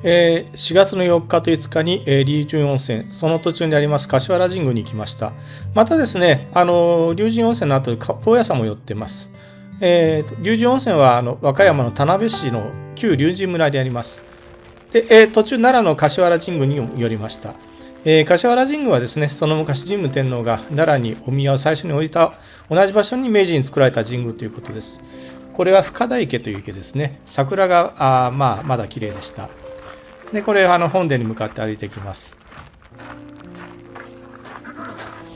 4月の4日と5日に、龍神温泉、その途中にあります柏原神宮に行きました。またですね、龍神温泉の後、高野山も寄ってます。龍神温泉は和歌山の田辺市の旧龍神村にあります。で、途中奈良の柏原神宮に寄りました。柏原神宮はですね、その昔神武天皇が奈良にお宮を最初に置いた同じ場所に明治に作られた神宮ということです。これは深田池という池ですね。桜がまだ綺麗でした。でこれ本殿に向かって歩いていきます。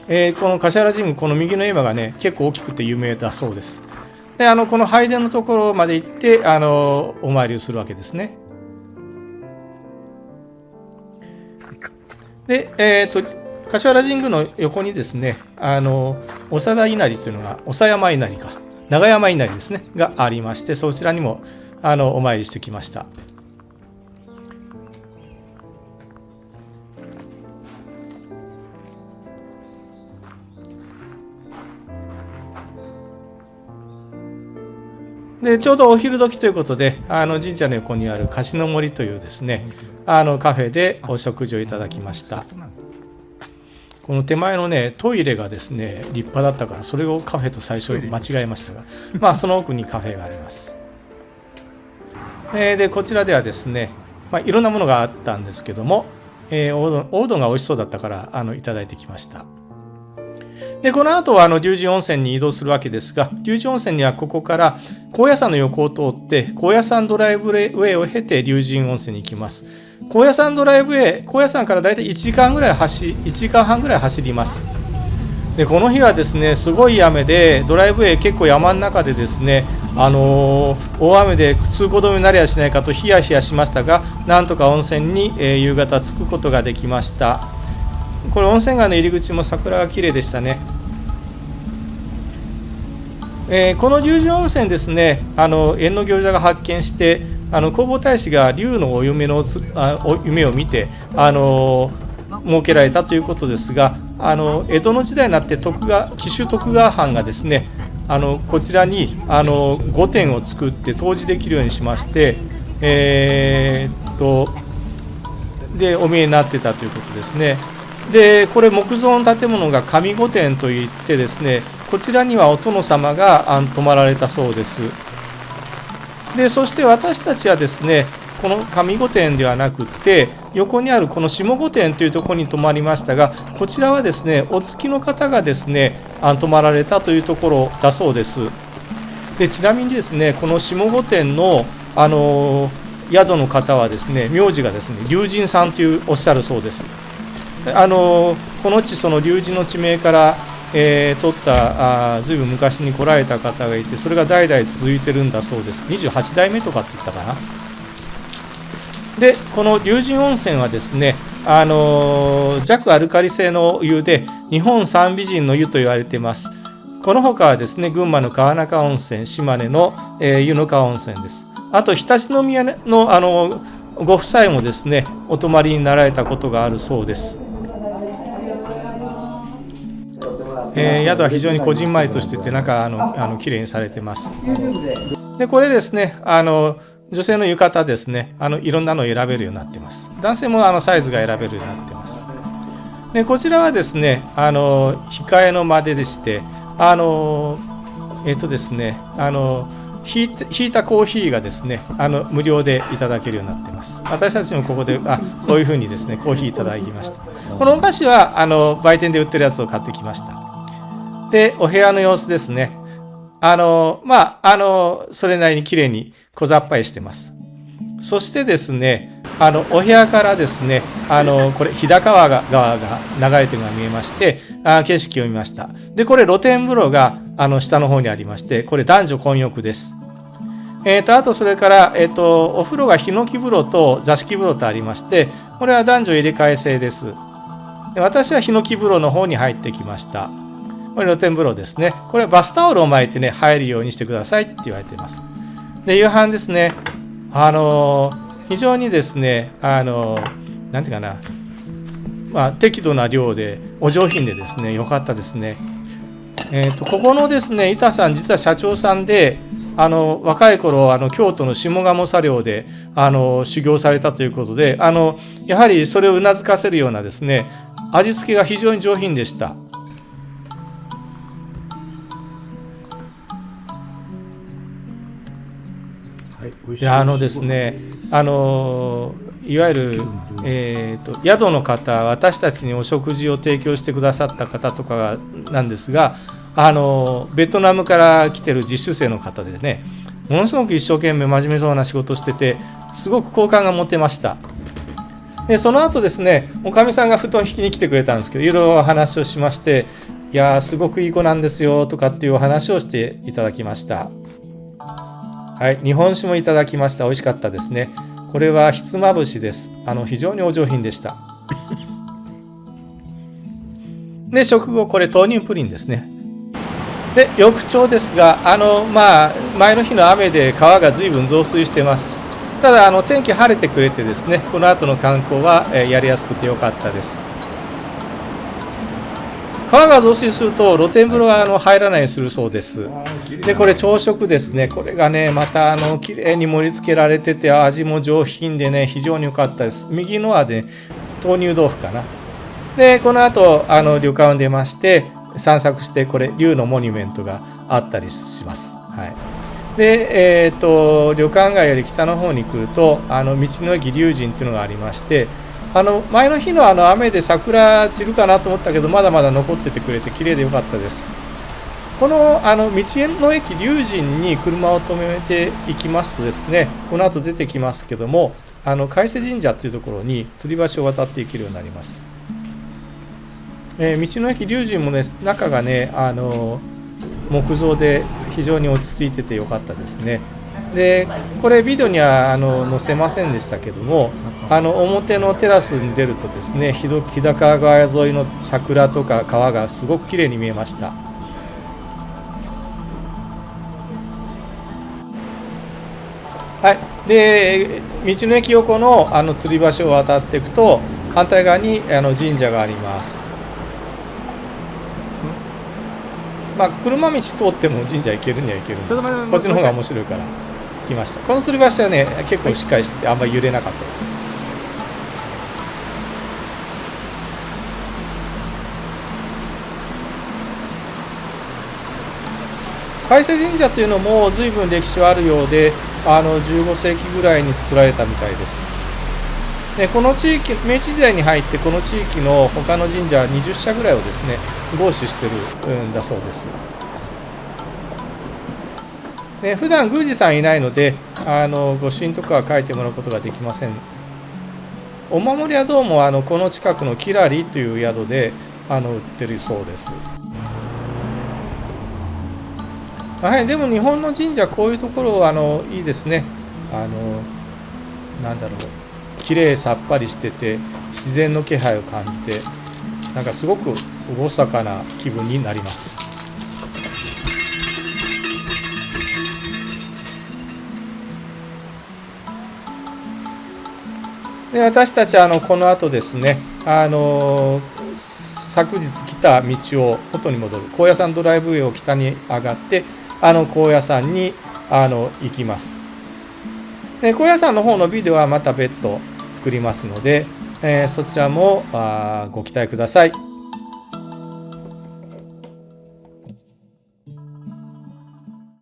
この柏原神宮、この右の絵馬がね結構大きくて有名だそうです。でこの拝殿のところまで行ってお参りをするわけですね。で、柏原神宮の横にですね長田稲荷というのが長山稲荷か長山稲荷ですねがありまして、そちらにもお参りしてきました。でちょうどお昼時ということで神社の横にある貸しの森というですねカフェでお食事をいただきました。この手前のねトイレがですね立派だったからそれをカフェと最初間違えましたがその奥にカフェがあります。でこちらではですね、いろんなものがあったんですけども、おうどんが美味しそうだったからいただいてきました。でこの後は龍神温泉に移動するわけですが、龍神温泉にはここから高野山の横を通って高野山ドライブウェイを経て龍神温泉に行きます。高野山ドライブウェイ、高野山からだいたい1時間半ぐらい走ります。でこの日はですねすごい雨でドライブウェイ結構山の中でですね大雨で通行止めになりゃしないかとヒヤヒヤしましたが、なんとか温泉に、夕方着くことができました。これ温泉街の入り口も桜が綺麗でしたね。この龍神温泉ですね縁の行者が発見して弘法大師が龍のお夢を見て設けられたということですが、江戸の時代になって紀州徳川藩がですねこちらに御殿を作って湯治できるようにしまして、でお見えになってたということですね。でこれ木造の建物が上御殿といってですね、こちらにはお殿様が泊まられたそうです。でそして私たちはですねこの上御殿ではなくて横にあるこの下御殿というところに泊まりましたが、こちらはですねお付きの方がですね泊まられたというところだそうです。でちなみにですねこの下御殿の宿の方はですね名字がですね龍神さんというおっしゃるそうです。この地その龍神の地名から取ったずいぶん昔に来られた方がいて、それが代々続いてるんだそうです。28代目とかって言ったかな。でこの龍神温泉はですね弱アルカリ性のお湯で日本三美人の湯と言われています。この他はですね群馬の川中温泉、島根の、湯の川温泉です。あと常陸宮のご夫妻もですねお泊まりになられたことがあるそうです。宿は非常にこじんまりとしてて中きれいにされてます。でこれですね女性の浴衣ですねいろんなのを選べるようになってます。男性もサイズが選べるようになってます。でこちらはですね控えの間でしてですねひいたコーヒーがですね無料でいただけるようになっています。私たちもここでこういうふうにですねコーヒーいただきました。このお菓子は売店で売ってるやつを買ってきました。でお部屋の様子ですねそれなりにきれいに小ざっぱりしてます。そしてですねお部屋からですねこれ日高川が流れてるのが見えまして景色を見ました。でこれ露天風呂が下の方にありまして、これ男女混浴です。あとそれから、お風呂がヒノキ風呂と座敷風呂とありまして、これは男女入れ替え制です。で私はヒノキ風呂の方に入ってきました。これ露天風呂ですね。これはバスタオルを巻いてね入るようにしてくださいって言われています。で夕飯ですね非常にですねなんていうかな、適度な量でお上品でですね良かったですね。ここのですね板さん実は社長さんで若い頃京都の下鴨茶寮で修行されたということでやはりそれをうなずかせるようなですね味付けが非常に上品でした。ですねいわゆる、宿の方、私たちにお食事を提供してくださった方とかなんですがベトナムから来てる実習生の方でね、ものすごく一生懸命真面目そうな仕事をしてて、すごく好感が持てました。でその後ですね、おかみさんが布団引きに来てくれたんですけど、いろいろ話をしまして、いやすごくいい子なんですよとかっていうお話をしていただきました。はい、日本酒もいただきました。美味しかったですね。これはひつまぶしです。非常にお上品でした。で食後、これ豆乳プリンですね。で翌朝ですが前の日の雨で川が随分増水してます。ただ天気晴れてくれてですね、この後の観光はやりやすくてよかったです。川が増水すると露天風呂は入らないようにするそうです。でこれ朝食ですね。これがねまた綺麗に盛り付けられてて、味も上品でね非常に良かったです。右のはね豆乳豆腐かな。でこの後旅館を出まして散策して、これ竜のモニュメントがあったりします。はい、で旅館街より北の方に来ると道の駅龍神っていうのがありまして、前の日の雨で桜散るかなと思ったけど、まだまだ残っててくれて綺麗でよかったです。この道の駅龍神に車を止めていきますとですね、この後出てきますけども海瀬神社っていうところに吊り橋を渡っていけるようになります。道の駅龍神もね中がね木造で非常に落ち着いててよかったですね。でこれビデオには載せませんでしたけども、表のテラスに出るとですね、日高川沿いの桜とか川がすごく綺麗に見えました。はい、で道の駅横の吊り橋を渡っていくと反対側に神社があります。車道通っても神社行けるには行けるんですけど、こっちの方が面白いから来ました。この吊り橋はね結構しっかりしててあんまり揺れなかったです。海瀬神社というのも随分歴史はあるようで15世紀ぐらいに作られたみたいです。でこの地域、明治時代に入ってこの地域の他の神社20社ぐらいをですね合祀してるんだそうです。で普段宮司さんいないので御朱印とかは書いてもらうことができません。お守りはどうもこの近くのキラリという宿で売ってるそうです。はい、でも日本の神社こういうところいいですね。なんだろう、綺麗さっぱりしてて自然の気配を感じて、なんかすごく厳かな気分になります。で私たちこの後ですね昨日来た道を元に戻る高野山ドライブウェイを北に上がって高野山に行きます。で高野山の方のビデオはまた別途作りますので、そちらもご期待ください。